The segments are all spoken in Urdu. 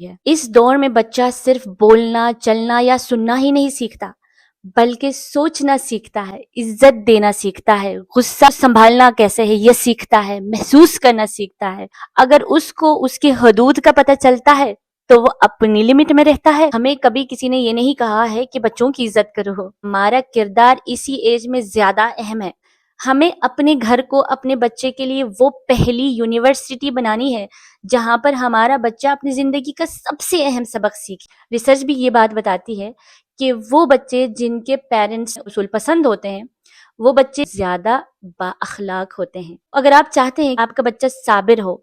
ہے۔ اس دور میں بچہ صرف بولنا، چلنا یا سننا ہی نہیں سیکھتا، بلکہ سوچنا سیکھتا ہے، عزت دینا سیکھتا ہے، غصہ سنبھالنا کیسے ہے یہ سیکھتا ہے، محسوس کرنا سیکھتا ہے۔ اگر اس کو اس کی حدود کا پتہ چلتا ہے تو وہ اپنی لمٹ میں رہتا ہے۔ ہمیں کبھی کسی نے یہ نہیں کہا ہے کہ بچوں کی عزت کرو، ہمارا کردار اسی ایج میں زیادہ اہم ہے۔ ہمیں اپنے گھر کو اپنے بچے کے لیے وہ پہلی یونیورسٹی بنانی ہے جہاں پر ہمارا بچہ اپنی زندگی کا سب سے اہم سبق سیکھے۔ ریسرچ بھی یہ بات بتاتی ہے کہ وہ بچے جن کے پیرنٹس اصول پسند ہوتے ہیں وہ بچے زیادہ با اخلاق ہوتے ہیں۔ اگر آپ چاہتے ہیں کہ آپ کا بچہ صابر ہو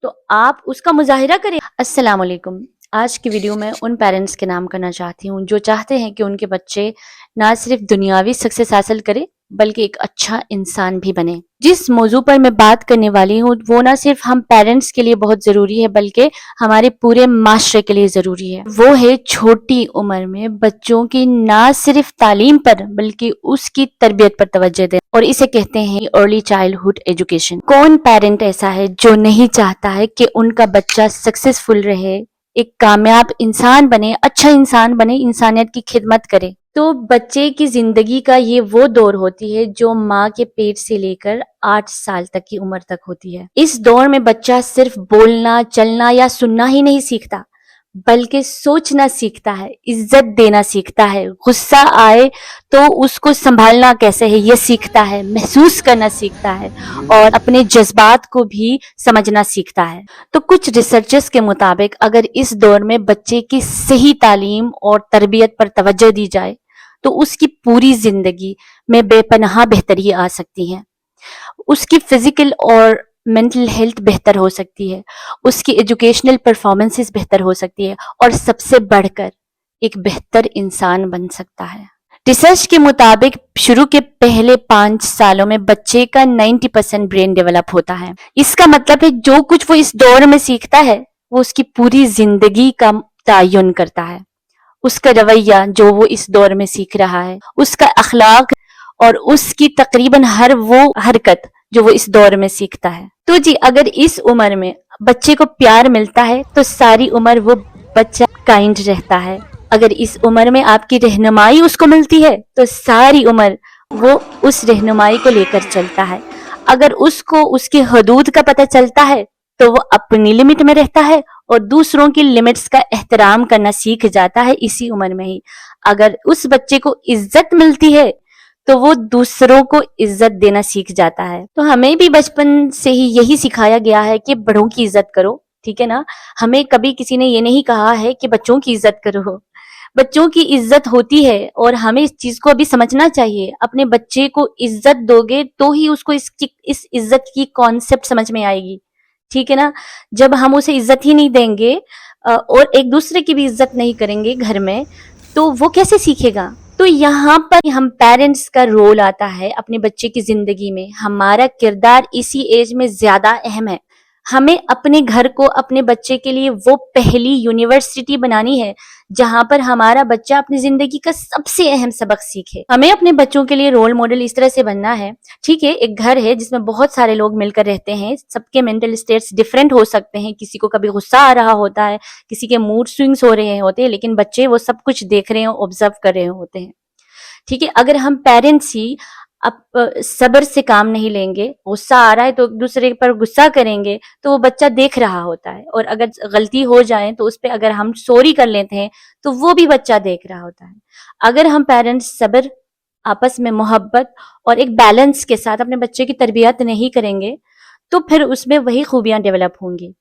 تو آپ اس کا مظاہرہ کریں۔ السلام علیکم۔ آج کی ویڈیو میں ان پیرنٹس کے نام کرنا چاہتی ہوں جو چاہتے ہیں کہ ان کے بچے نہ صرف دنیاوی سکسیس حاصل کرے بلکہ ایک اچھا انسان بھی بنے۔ جس موضوع پر میں بات کرنے والی ہوں وہ نہ صرف ہم پیرنٹس کے لیے بہت ضروری ہے بلکہ ہمارے پورے معاشرے کے لیے ضروری ہے۔ وہ ہے چھوٹی عمر میں بچوں کی نہ صرف تعلیم پر بلکہ اس کی تربیت پر توجہ دیں، اور اسے کہتے ہیں ارلی چائلڈہڈ ایجوکیشن۔ کون پیرنٹ ایسا ہے جو نہیں چاہتا ہے کہ ان کا بچہ سکسیسفل رہے، ایک کامیاب انسان بنے، اچھا انسان بنے، انسانیت کی خدمت کرے؟ تو بچے کی زندگی کا یہ وہ دور ہوتی ہے جو ماں کے پیٹ سے لے کر 8 سال تک کی عمر تک ہوتی ہے۔ اس دور میں بچہ صرف بولنا، چلنا یا سننا ہی نہیں سیکھتا، بلکہ سوچنا سیکھتا ہے، عزت دینا سیکھتا ہے، غصہ آئے تو اس کو سنبھالنا کیسے ہے یہ سیکھتا ہے، محسوس کرنا سیکھتا ہے، اور اپنے جذبات کو بھی سمجھنا سیکھتا ہے۔ تو کچھ ریسرچز کے مطابق اگر اس دور میں بچے کی صحیح تعلیم اور تربیت پر توجہ دی جائے تو اس کی پوری زندگی میں بے پناہ بہتری آ سکتی ہے۔ اس کی فزیکل اور مینٹل ہیلتھ بہتر ہو سکتی ہے، اس کی ایجوکیشنل پرفارمنسز بہتر ہو سکتی ہے، اور سب سے بڑھ کر ایک بہتر انسان بن سکتا ہے۔ ریسرچ کے مطابق شروع کے پہلے 5 سالوں میں بچے کا 90% برین ڈیولپ ہوتا ہے۔ اس کا مطلب ہے جو کچھ وہ اس دور میں سیکھتا ہے وہ اس کی پوری زندگی کا تعین کرتا ہے۔ اس کا رویہ جو وہ اس دور میں سیکھ رہا ہے، اس کا اخلاق اور اس کی تقریباً ہر وہ حرکت جو وہ اس دور میں سیکھتا ہے۔ تو جی اگر اس عمر میں بچے کو پیار ملتا ہے تو ساری عمر وہ بچہ کائنڈ رہتا ہے۔ اگر اس عمر میں آپ کی رہنمائی اس کو ملتی ہے تو ساری عمر وہ اس رہنمائی کو لے کر چلتا ہے۔ اگر اس کو اس کی حدود کا پتہ چلتا ہے تو وہ اپنی لمٹ میں رہتا ہے اور دوسروں کی لمٹس کا احترام کرنا سیکھ جاتا ہے اسی عمر میں ہی۔ اگر اس بچے کو عزت ملتی ہے تو وہ دوسروں کو عزت دینا سیکھ جاتا ہے۔ تو ہمیں بھی بچپن سے ہی یہی سکھایا گیا ہے کہ بڑوں کی عزت کرو، ٹھیک ہے نا؟ ہمیں کبھی کسی نے یہ نہیں کہا ہے کہ بچوں کی عزت کرو۔ بچوں کی عزت ہوتی ہے اور ہمیں اس چیز کو ابھی سمجھنا چاہیے۔ اپنے بچے کو عزت دو گے تو ہی اس کو اس عزت کی کانسیپٹ سمجھ میں آئے گی، ٹھیک ہے نا؟ جب ہم اسے عزت ہی نہیں دیں گے اور ایک دوسرے کی بھی عزت نہیں کریں گے گھر میں تو وہ کیسے سیکھے گا؟ تو یہاں پر ہم پیرنٹس کا رول آتا ہے اپنے بچے کی زندگی میں۔ ہمارا کردار اسی ایج میں زیادہ اہم ہے۔ ہمیں اپنے گھر کو اپنے بچے کے لیے وہ پہلی یونیورسٹی بنانی ہے جہاں پر ہمارا بچہ اپنی زندگی کا سب سے اہم سبق سیکھے۔ ہمیں اپنے بچوں کے لیے رول ماڈل اس طرح سے بننا ہے، ٹھیک ہے؟ ایک گھر ہے جس میں بہت سارے لوگ مل کر رہتے ہیں، سب کے مینٹل اسٹیٹس ڈفرینٹ ہو سکتے ہیں، کسی کو کبھی غصہ آ رہا ہوتا ہے، کسی کے موڈ سوئنگس ہو رہے ہوتے ہیں، لیکن بچے وہ سب کچھ دیکھ رہے ہیں، آبزرو کر رہے ہوتے ہیں، ٹھیک ہے؟ اگر ہم پیرنٹس ہی اب صبر سے کام نہیں لیں گے، غصہ آ رہا ہے تو ایک دوسرے پر غصہ کریں گے تو وہ بچہ دیکھ رہا ہوتا ہے، اور اگر غلطی ہو جائے تو اس پہ اگر ہم سوری کر لیتے ہیں تو وہ بھی بچہ دیکھ رہا ہوتا ہے۔ اگر ہم پیرنٹس صبر، آپس میں محبت اور ایک بیلنس کے ساتھ اپنے بچے کی تربیت نہیں کریں گے تو پھر اس میں وہی خوبیاں ڈیولپ ہوں گی۔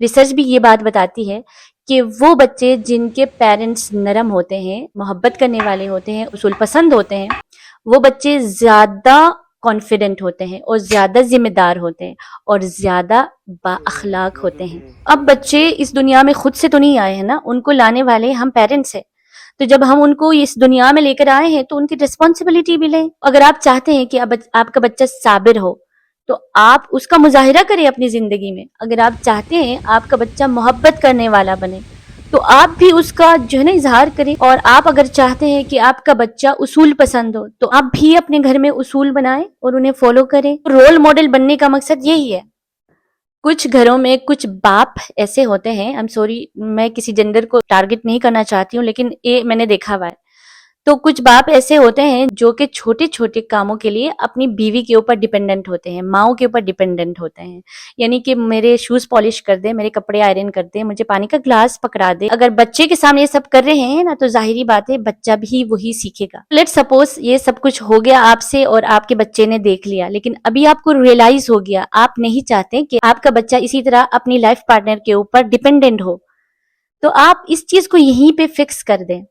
ریسرچ بھی یہ بات بتاتی ہے کہ وہ بچے جن کے پیرنٹس نرم ہوتے ہیں، محبت کرنے والے ہوتے ہیں، اصول پسند ہوتے ہیں، وہ بچے زیادہ کانفیڈنٹ ہوتے ہیں اور زیادہ ذمہ دار ہوتے ہیں اور زیادہ با اخلاق ہوتے ہیں۔ اب بچے اس دنیا میں خود سے تو نہیں آئے ہیں نا، ان کو لانے والے ہم پیرنٹس ہیں۔ تو جب ہم ان کو اس دنیا میں لے کر آئے ہیں تو ان کی ریسپانسبلٹی بھی لیں۔ اگر آپ چاہتے ہیں کہ اب آپ کا بچہ صابر ہو تو آپ اس کا مظاہرہ کریں اپنی زندگی میں۔ اگر آپ چاہتے ہیں آپ کا بچہ محبت کرنے والا بنے تو آپ بھی اس کا جو ہے نا اظہار کریں، اور آپ اگر چاہتے ہیں کہ آپ کا بچہ اصول پسند ہو تو آپ بھی اپنے گھر میں اصول بنائیں اور انہیں فالو کریں۔ رول ماڈل بننے کا مقصد یہی ہے۔ کچھ گھروں میں کچھ باپ ایسے ہوتے ہیں، ایم سوری میں کسی جینڈر کو ٹارگٹ نہیں کرنا چاہتی ہوں، لیکن یہ میں نے دیکھا ہوا ہے. تو کچھ باپ ایسے ہوتے ہیں جو کہ چھوٹے چھوٹے کاموں کے لیے اپنی بیوی کے اوپر ڈیپینڈنٹ ہوتے ہیں، ماؤں کے اوپر ڈیپینڈنٹ ہوتے ہیں. یعنی کہ میرے شوز پالش کر دے، میرے کپڑے آئرن کر دے، مجھے پانی کا گلاس پکڑا دے. اگر بچے کے سامنے یہ سب کر رہے ہیں نا، تو ظاہری بات ہے بچہ بھی وہی سیکھے گا. لیٹ سپوز یہ سب کچھ ہو گیا آپ سے اور آپ کے بچے نے دیکھ لیا، لیکن ابھی آپ کو ریئلائز ہو گیا آپ نہیں چاہتے کہ آپ کا بچہ اسی طرح اپنی لائف پارٹنر کے اوپر ڈیپینڈنٹ ہو، تو آپ اس چیز کو یہیں پہ فکس کر دیں،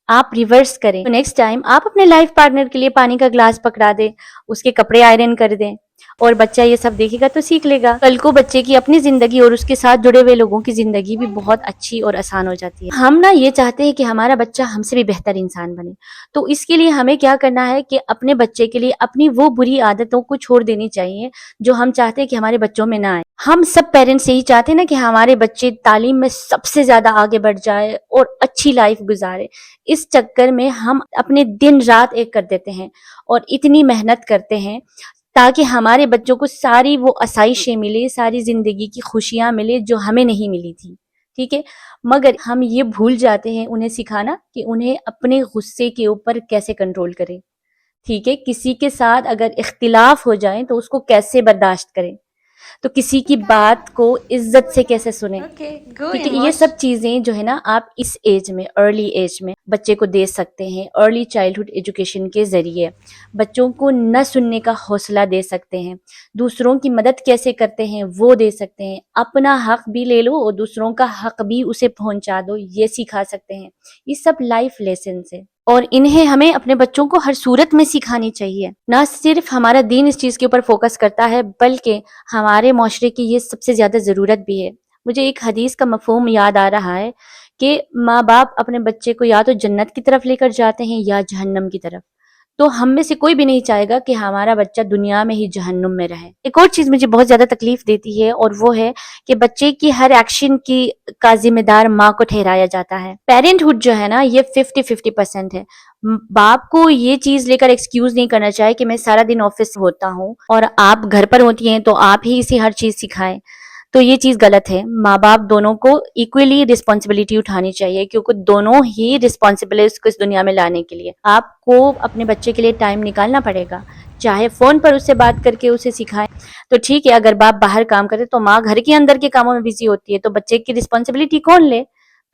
آپ ریورس کریں. تو نیکسٹ ٹائم آپ اپنے لائف پارٹنر کے لیے پانی کا گلاس پکڑا دیں، اس کے کپڑے آئرن کر دیں، اور بچہ یہ سب دیکھے گا تو سیکھ لے گا. کل کو بچے کی اپنی زندگی اور اس کے ساتھ جڑے ہوئے لوگوں کی زندگی بھی بہت اچھی اور آسان ہو جاتی ہے. ہم نا یہ چاہتے ہیں کہ ہمارا بچہ ہم سے بھی بہتر انسان بنے، تو اس کے لیے ہمیں کیا کرنا ہے کہ اپنے بچے کے لیے اپنی وہ بری عادتوں کو چھوڑ دینی چاہیے جو ہم چاہتے ہیں کہ ہمارے بچوں میں نہ آئے. ہم سب پیرنٹس یہی چاہتے ہیں نا کہ ہمارے بچے تعلیم میں سب سے زیادہ آگے بڑھ جائے اور اچھی لائف گزارے. اس چکر میں ہم اپنے دن رات ایک کر دیتے ہیں اور اتنی محنت کرتے ہیں تاکہ ہمارے بچوں کو ساری وہ آسائشیں ملے، ساری زندگی کی خوشیاں ملے جو ہمیں نہیں ملی تھی. ٹھیک ہے، مگر ہم یہ بھول جاتے ہیں انہیں سکھانا کہ انہیں اپنے غصے کے اوپر کیسے کنٹرول کریں. ٹھیک ہے، کسی کے ساتھ اگر اختلاف ہو جائیں تو اس کو کیسے برداشت کریں، تو کسی کی بات کو عزت سے کیسے سنیں. ٹھیک ہے، یہ سب چیزیں جو ہے نا آپ اس ایج میں، ارلی ایج میں بچے کو دے سکتے ہیں. ارلی چائلڈہڈ ایجوکیشن کے ذریعے بچوں کو نہ سننے کا حوصلہ دے سکتے ہیں، دوسروں کی مدد کیسے کرتے ہیں وہ دے سکتے ہیں، اپنا حق بھی لے لو اور دوسروں کا حق بھی اسے پہنچا دو، یہ سکھا سکتے ہیں. یہ سب لائف لیسنس ہے اور انہیں ہمیں اپنے بچوں کو ہر صورت میں سکھانی چاہیے. نہ صرف ہمارا دین اس چیز کے اوپر فوکس کرتا ہے بلکہ ہمارے معاشرے کی یہ سب سے زیادہ ضرورت بھی ہے. مجھے ایک حدیث کا مفہوم یاد آ رہا ہے کہ ماں باپ اپنے بچے کو یا تو جنت کی طرف لے کر جاتے ہیں یا جہنم کی طرف. تو ہم میں سے کوئی بھی نہیں چاہے گا کہ ہمارا بچہ دنیا میں ہی جہنم میں رہے. ایک اور چیز مجھے بہت زیادہ تکلیف دیتی ہے اور وہ ہے کہ بچے کی ہر ایکشن کا ذمہ دار ماں کو ٹھہرایا جاتا ہے. پیرنٹ ہوڈ جو ہے نا یہ 50-50% ہے. باپ کو یہ چیز لے کر ایکسکیوز نہیں کرنا چاہے کہ میں سارا دن آفس ہوتا ہوں اور آپ گھر پر ہوتی ہیں تو آپ ہی اسے ہر چیز سکھائیں، تو یہ چیز غلط ہے. ماں باپ دونوں کو ایکولی رسپانسبلٹی اٹھانی چاہیے کیونکہ دونوں ہی رسپانسبل ہے اس کو اس دنیا میں لانے کے لیے. آپ کو اپنے بچے کے لیے ٹائم نکالنا پڑے گا، چاہے فون پر اس سے بات کر کے اسے سکھائیں تو ٹھیک ہے. اگر باپ باہر کام کرے تو ماں گھر کے اندر کے کاموں میں بزی ہوتی ہے، تو بچے کی رسپانسبلٹی کون لے؟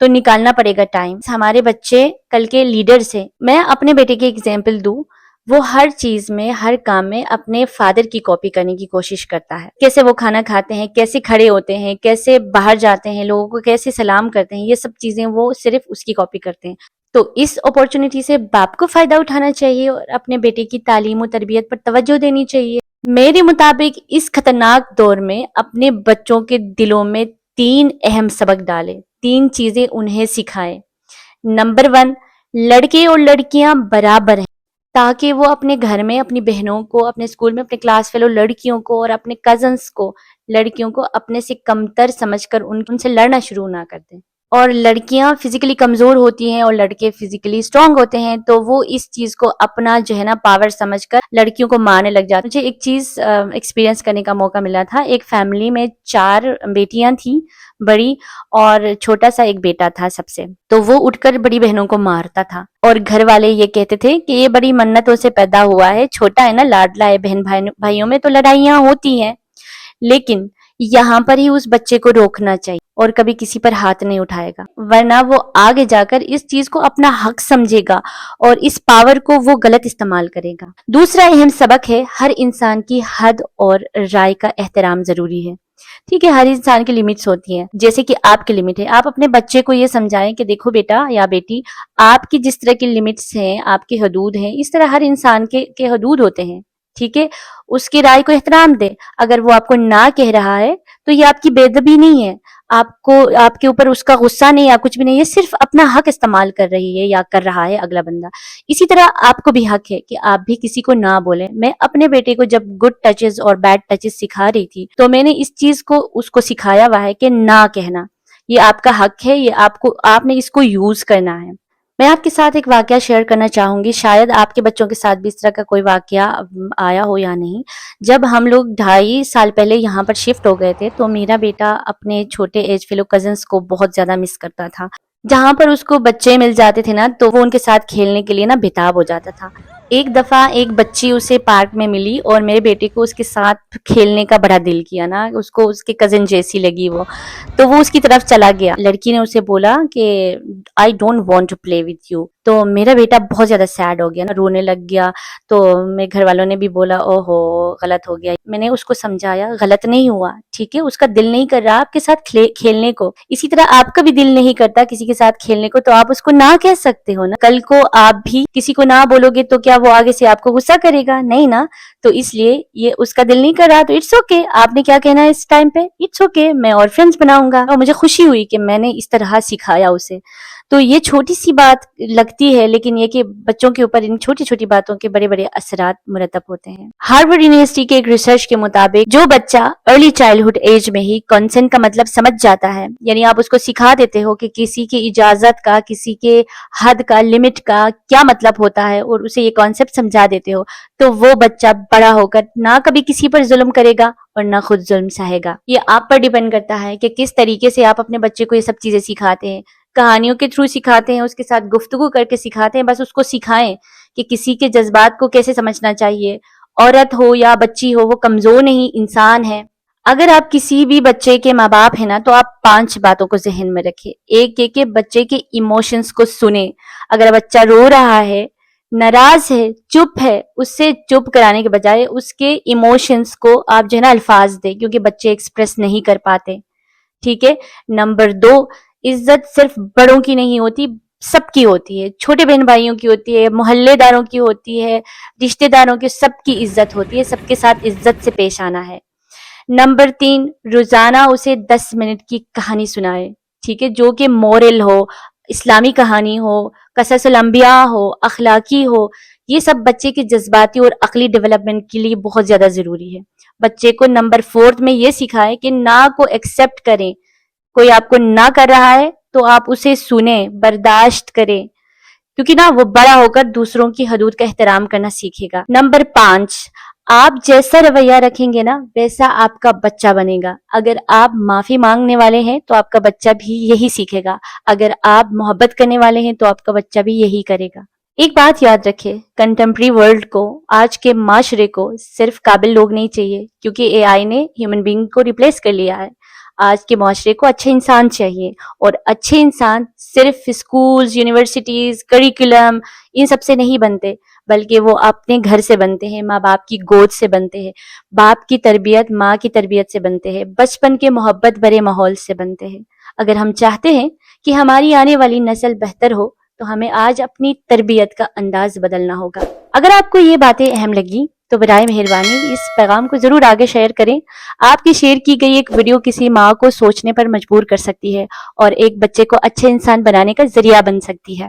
تو نکالنا پڑے گا ٹائم. ہمارے بچے کل کے لیڈرز ہیں. میں اپنے بیٹے کی ایگزامپل دوں، وہ ہر چیز میں، ہر کام میں اپنے فادر کی کاپی کرنے کی کوشش کرتا ہے. کیسے وہ کھانا کھاتے ہیں، کیسے کھڑے ہوتے ہیں، کیسے باہر جاتے ہیں، لوگوں کو کیسے سلام کرتے ہیں، یہ سب چیزیں وہ صرف اس کی کاپی کرتے ہیں. تو اس اپورچونٹی سے باپ کو فائدہ اٹھانا چاہیے اور اپنے بیٹے کی تعلیم و تربیت پر توجہ دینی چاہیے. میرے مطابق اس خطرناک دور میں اپنے بچوں کے دلوں میں 3 اہم سبق ڈالیں، 3 چیزیں انہیں سکھائیں. نمبر 1، لڑکے اور لڑکیاں برابر ہیں، تاکہ وہ اپنے گھر میں اپنی بہنوں کو، اپنے اسکول میں اپنے کلاس فیلو لڑکیوں کو اور اپنے کزنس کو، لڑکیوں کو اپنے سے کمتر سمجھ کر ان سے لڑنا شروع نہ کر دیں. اور لڑکیاں فزیکلی کمزور ہوتی ہیں اور لڑکے فزیکلی اسٹرانگ ہوتے ہیں، تو وہ اس چیز کو اپنا جو ہے نا پاور سمجھ کر لڑکیوں کو مارنے لگ جاتے ہیں. مجھے ایک چیز ایکسپیرینس کرنے کا موقع ملا تھا. ایک فیملی میں 4 بیٹیاں تھیں بڑی، اور چھوٹا سا ایک بیٹا تھا سب سے. تو وہ اٹھ کر بڑی بہنوں کو مارتا تھا اور گھر والے یہ کہتے تھے کہ یہ بڑی منتوں سے پیدا ہوا ہے، چھوٹا ہے نا، لاڈلا ہے. بہن بھائیوں میں تو لڑائیاں ہوتی ہیں، لیکن یہاں پر ہی اس بچے کو روکنا چاہیے اور کبھی کسی پر ہاتھ نہیں اٹھائے گا، ورنہ وہ آگے جا کر اس چیز کو اپنا حق سمجھے گا اور اس پاور کو وہ غلط استعمال کرے گا. دوسرا اہم سبق ہے، ہر انسان کی حد اور رائے کا احترام ضروری ہے. ٹھیک ہے، ہر انسان کی لمٹس ہوتی ہیں، جیسے کہ آپ کی لمٹ ہے. آپ اپنے بچے کو یہ سمجھائیں کہ دیکھو بیٹا یا بیٹی، آپ کی جس طرح کی لمٹس ہیں، آپ کی حدود ہیں، اس طرح ہر انسان کے حدود ہوتے ہیں. ٹھیک ہے، اس کی رائے کو احترام دے. اگر وہ آپ کو نہ کہہ رہا ہے تو یہ آپ کی بے ادبی نہیں ہے، آپ کے اوپر اس کا غصہ نہیں یا کچھ بھی نہیں، یہ صرف اپنا حق استعمال کر رہی ہے یا کر رہا ہے اگلا بندہ. اسی طرح آپ کو بھی حق ہے کہ آپ بھی کسی کو نہ بولیں. میں اپنے بیٹے کو جب گڈ ٹچز اور بیڈ ٹچز سکھا رہی تھی تو میں نے اس چیز کو اس کو سکھایا ہوا ہے کہ نہ کہنا یہ آپ کا حق ہے، یہ آپ نے اس کو یوز کرنا ہے. میں آپ کے ساتھ ایک واقعہ شیئر کرنا چاہوں گی، شاید آپ کے بچوں کے ساتھ بھی اس طرح کا کوئی واقعہ آیا ہو یا نہیں۔ جب ہم لوگ 2.5 سال پہلے یہاں پر شفٹ ہو گئے تھے تو میرا بیٹا اپنے چھوٹے ایج فیلو کزنس کو بہت زیادہ مس کرتا تھا۔ جہاں پر اس کو بچے مل جاتے تھے نا تو وہ ان کے ساتھ کھیلنے کے لیے نا بےتاب ہو جاتا تھا۔ ایک دفعہ ایک بچی اسے پارک میں ملی اور میرے بیٹے کو اس کے ساتھ کھیلنے کا بڑا دل کیا نا، اس کو اس کے کزن جیسی لگی وہ، تو وہ اس کی طرف چلا گیا۔ لڑکی نے اسے بولا کہ I don't want to play with you, تو میرا بیٹا بہت زیادہ سیڈ ہو گیا نا، رونے لگ گیا۔ تو میرے گھر والوں نے بھی بولا او ہو غلط ہو گیا۔ میں نے اس کو سمجھایا غلط نہیں ہوا، ٹھیک ہے، اس کا دل نہیں کر رہا آپ کے ساتھ کھیلنے کو، اسی طرح آپ کا بھی دل نہیں کرتا کسی کے ساتھ کھیلنے کو، تو آپ اس کو نہ کہہ سکتے ہو نا۔ کل کو آپ بھی کسی کو نہ بولو گے تو کیا وہ آگے سے آپ کو غصہ کرے گا؟ نہیں نا۔ تو اس لیے یہ اس کا دل نہیں کر رہا تو اٹس اوکے، آپ نے کیا کہنا ہے اس ٹائم پہ، اٹس اوکے، میں اور فرینڈس بناؤں گا۔ اور مجھے خوشی ہوئی کہ میں نے اس طرح سکھایا اسے۔ تو یہ چھوٹی سی بات لگتی ہے لیکن یہ کہ بچوں کے اوپر ان چھوٹی چھوٹی باتوں کے بڑے بڑے اثرات مرتب ہوتے ہیں۔ ہارورڈ یونیورسٹی کے ایک ریسرچ کے مطابق جو بچہ ارلی چائلڈہڈ ایج میں ہی کنسنٹ کا مطلب سمجھ جاتا ہے، یعنی آپ اس کو سکھا دیتے ہو کہ کسی کی اجازت کا، کسی کے حد کا، لمٹ کا کیا مطلب ہوتا ہے اور اسے یہ کانسیپٹ سمجھا دیتے ہو، تو وہ بچہ بڑا ہو کر نہ کبھی کسی پر ظلم کرے گا اور نہ خود ظلم سہے گا۔ یہ آپ پر ڈیپینڈ کرتا ہے کہ کس طریقے سے آپ اپنے بچے کو یہ سب چیزیں سکھاتے ہیں۔ کہانیوں کے تھرو سکھاتے ہیں، اس کے ساتھ گفتگو کر کے سکھاتے ہیں، بس اس کو سکھائیں کہ کسی کے جذبات کو کیسے سمجھنا چاہیے۔ عورت ہو یا بچی ہو، وہ کمزور نہیں، انسان ہے۔ اگر آپ کسی بھی بچے کے ماں باپ ہیں نا تو آپ 5 باتوں کو ذہن میں رکھیں۔ ایک یہ کہ بچے کے ایموشنز کو سنیں۔ اگر بچہ رو رہا ہے، ناراض ہے، چپ ہے، اس سے چپ کرانے کے بجائے اس کے ایموشنز کو آپ جو ہے نا الفاظ دیں، کیونکہ بچے ایکسپریس نہیں کر پاتے، ٹھیک ہے۔ نمبر 2، عزت صرف بڑوں کی نہیں ہوتی، سب کی ہوتی ہے، چھوٹے بہن بھائیوں کی ہوتی ہے، محلے داروں کی ہوتی ہے، رشتہ داروں کی، سب کی عزت ہوتی ہے، سب کے ساتھ عزت سے پیش آنا ہے۔ نمبر 3، روزانہ اسے 10 منٹ کی کہانی سنائے، ٹھیک ہے، جو کہ مورل ہو، اسلامی کہانی ہو، قصص الانبیاء ہو، اخلاقی ہو۔ یہ سب بچے کے جذباتی اور عقلی ڈیولپمنٹ کے لیے بہت زیادہ ضروری ہے۔ بچے کو نمبر 4 میں یہ سکھائے کہ نہ کو ایکسیپٹ کریں، کوئی آپ کو نہ کر رہا ہے تو آپ اسے سنیں، برداشت کریں، کیونکہ نا وہ بڑا ہو کر دوسروں کی حدود کا احترام کرنا سیکھے گا۔ نمبر 5، آپ جیسا رویہ رکھیں گے نا ویسا آپ کا بچہ بنے گا۔ اگر آپ معافی مانگنے والے ہیں تو آپ کا بچہ بھی یہی سیکھے گا، اگر آپ محبت کرنے والے ہیں تو آپ کا بچہ بھی یہی کرے گا۔ ایک بات یاد رکھے، کنٹمپری ورلڈ کو، آج کے معاشرے کو صرف قابل لوگ نہیں چاہیے، کیونکہ اے آئی نے ہیومن بینگ کو ریپلیس کر لیا ہے۔ آج کے معاشرے کو اچھے انسان چاہیے، اور اچھے انسان صرف اسکولز، یونیورسٹیز، کریکولم ان سب سے نہیں بنتے، بلکہ وہ اپنے گھر سے بنتے ہیں، ماں باپ کی گود سے بنتے ہیں، باپ کی تربیت، ماں کی تربیت سے بنتے ہیں، بچپن کے محبت بھرے ماحول سے بنتے ہیں۔ اگر ہم چاہتے ہیں کہ ہماری آنے والی نسل بہتر ہو تو ہمیں آج اپنی تربیت کا انداز بدلنا ہوگا۔ اگر آپ کو یہ باتیں اہم لگی تو برائے مہربانی اس پیغام کو ضرور آگے شیئر کریں۔ آپ کی شیئر کی گئی ایک ویڈیو کسی ماں کو سوچنے پر مجبور کر سکتی ہے اور ایک بچے کو اچھے انسان بنانے کا ذریعہ بن سکتی ہے۔